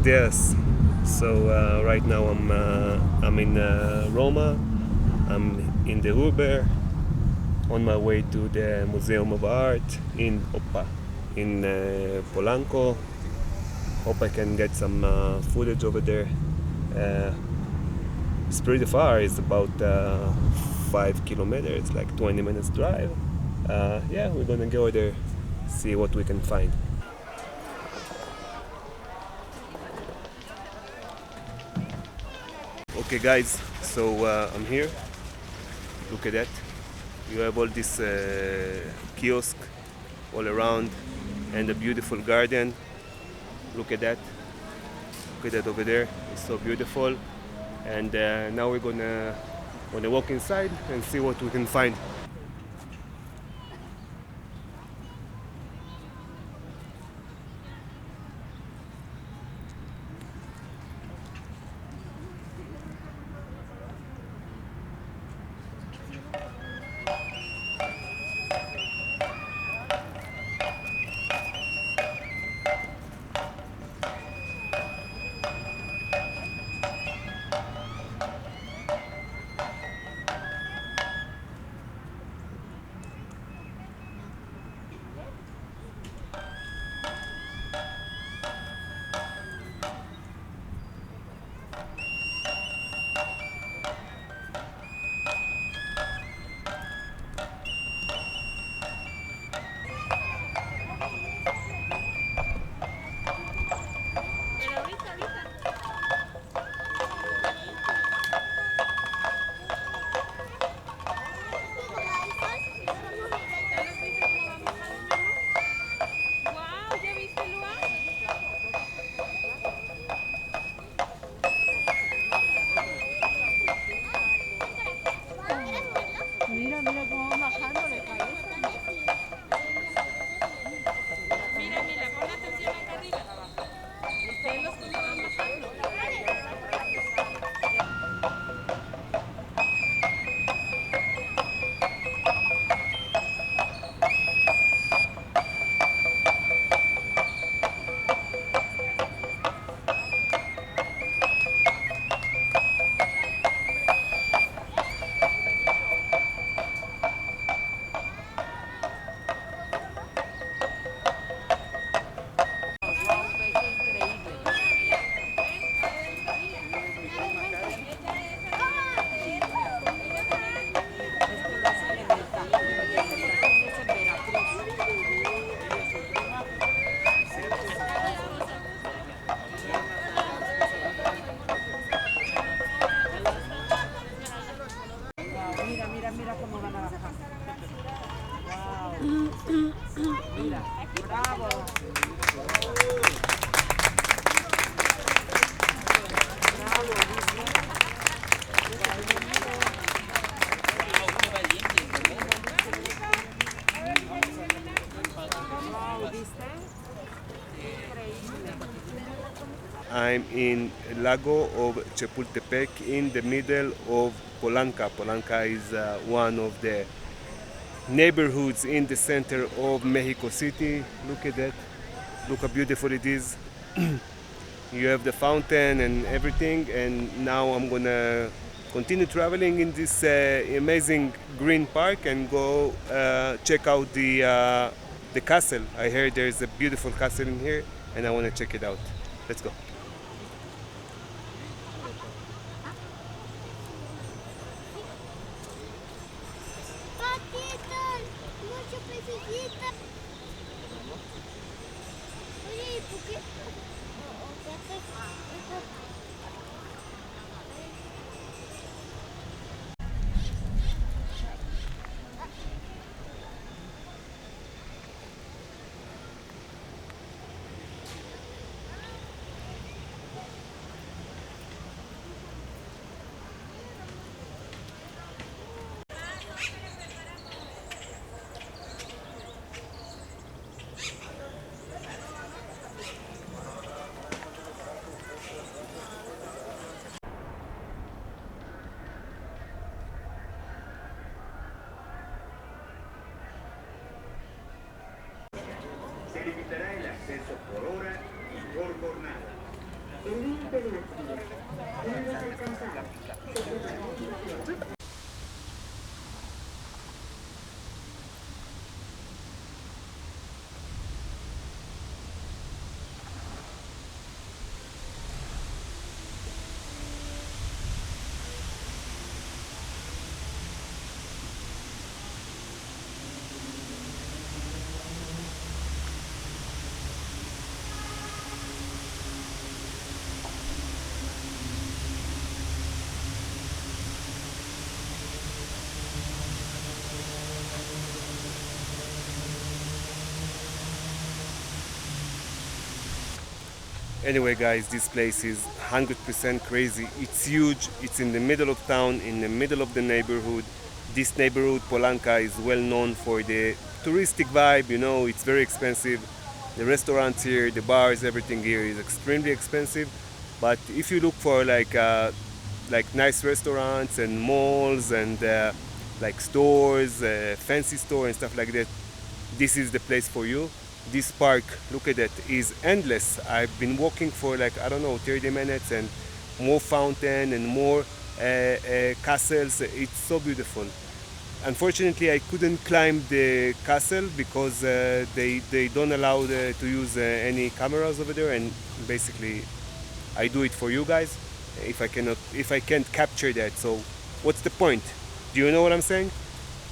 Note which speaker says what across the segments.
Speaker 1: días. So right now I'm in Roma. I'm in the Uber on my way to the Museum of Art in Opa, in Polanco. Hope I can get some footage over there. It's pretty far. It's about 5 kilometers, like 20 minutes drive. Yeah, we're gonna go there, see what we can find. Okay guys, so I'm here. Look at that. You have all this kiosk all around and a beautiful garden. Look at that. Look at that over there. It's so beautiful. And now we're gonna walk inside and see what we can find. I'm in Lago of Chapultepec in the middle of Polanco. Polanco is one of the neighborhoods in the center of Mexico City. Look at that. Look how beautiful it is. You have the fountain and everything, and now I'm gonna continue traveling in this amazing green park and go check out the castle. I heard there's a beautiful castle in here and I want to check it out. Let's go.
Speaker 2: Se limitará el acceso por hora y por jornada.
Speaker 1: Anyway guys, this place is 100% crazy. It's huge, it's in the middle of town, in the middle of the neighborhood. This neighborhood, Polanco, is well known for the touristic vibe, you know, it's very expensive. The restaurants here, the bars, everything here is extremely expensive. But if you look for like nice restaurants and malls and like stores, fancy store and stuff like that, this is the place for you. This park, look at that, is endless. I've been walking for like, I don't know, 30 minutes, and more fountain and more castles. It's so beautiful. Unfortunately, I couldn't climb the castle because they don't allow to use any cameras over there, and basically I do it for you guys if I can't capture that. So what's the point? Do you know what I'm saying?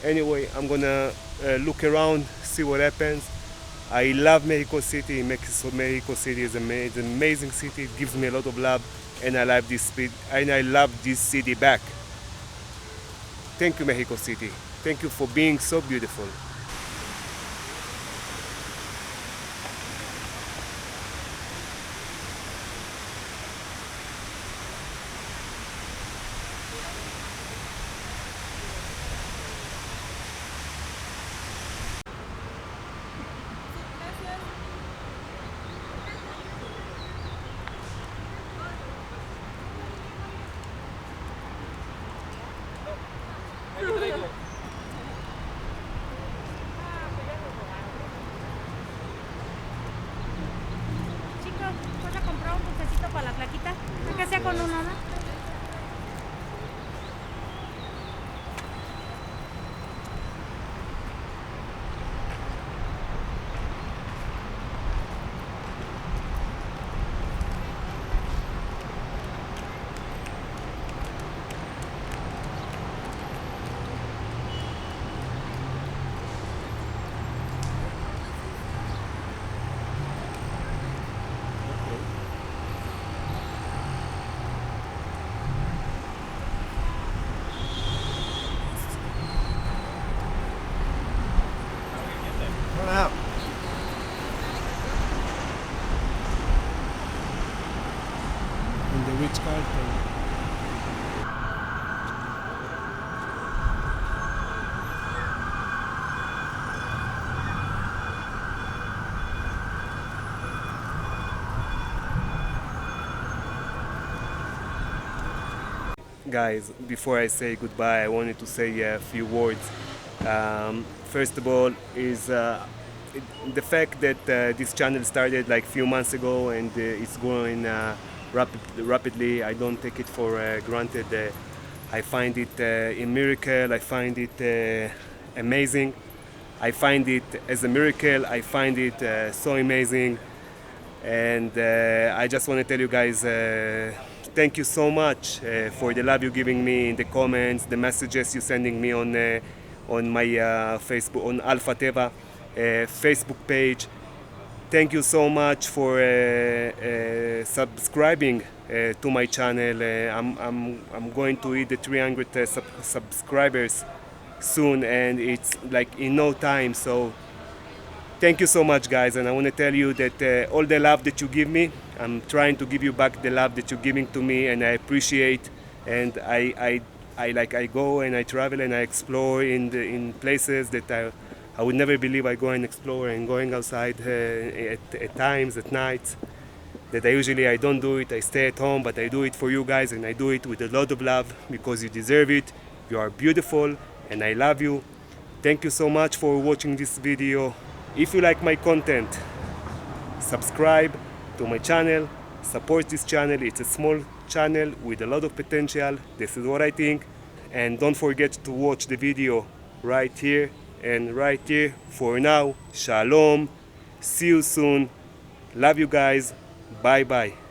Speaker 1: Anyway, I'm gonna look around, see what happens. I love Mexico City. Mexico City is an amazing city. It gives me a lot of love, and I love this city back. Thank you, Mexico City. Thank you for being so beautiful.
Speaker 2: ¿Vas a comprar un dulcecito para la flaquita? ¿Qué sea con uno, no?
Speaker 3: In the 𝙁𝘼𝘾𝐿.
Speaker 1: Guys, before I say goodbye, I wanted to say a few words. First of all, is the fact that this channel started like a few months ago, and it's growing rapidly. I don't take it for granted. I find it a miracle. I find it amazing. I find it as a miracle. I find it so amazing. And I just want to tell you guys, thank you so much for the love you're giving me in the comments, the messages you're sending me on my Facebook, on 𝗂𝘍𝗀𝒧𝒏 Facebook page. Thank you so much for subscribing to my channel. I'm going to hit the 300 subscribers soon, and it's like in no time. So thank you so much, guys, and I want to tell you that all the love that you give me, I'm trying to give you back the love that you're giving to me, and I appreciate. And I go and I travel and I explore in places that I would never believe I go and explore, and going outside at times, at nights, that I don't do it. I stay at home, but I do it for you guys, and I do it with a lot of love because you deserve it. You are beautiful, and I love you. Thank you so much for watching this video. If you like my content, subscribe to my channel, support this channel. It's a small channel with a lot of potential. This is what I think. And don't forget to watch the video right here and right here. For now, shalom. See you soon. Love you guys. Bye bye.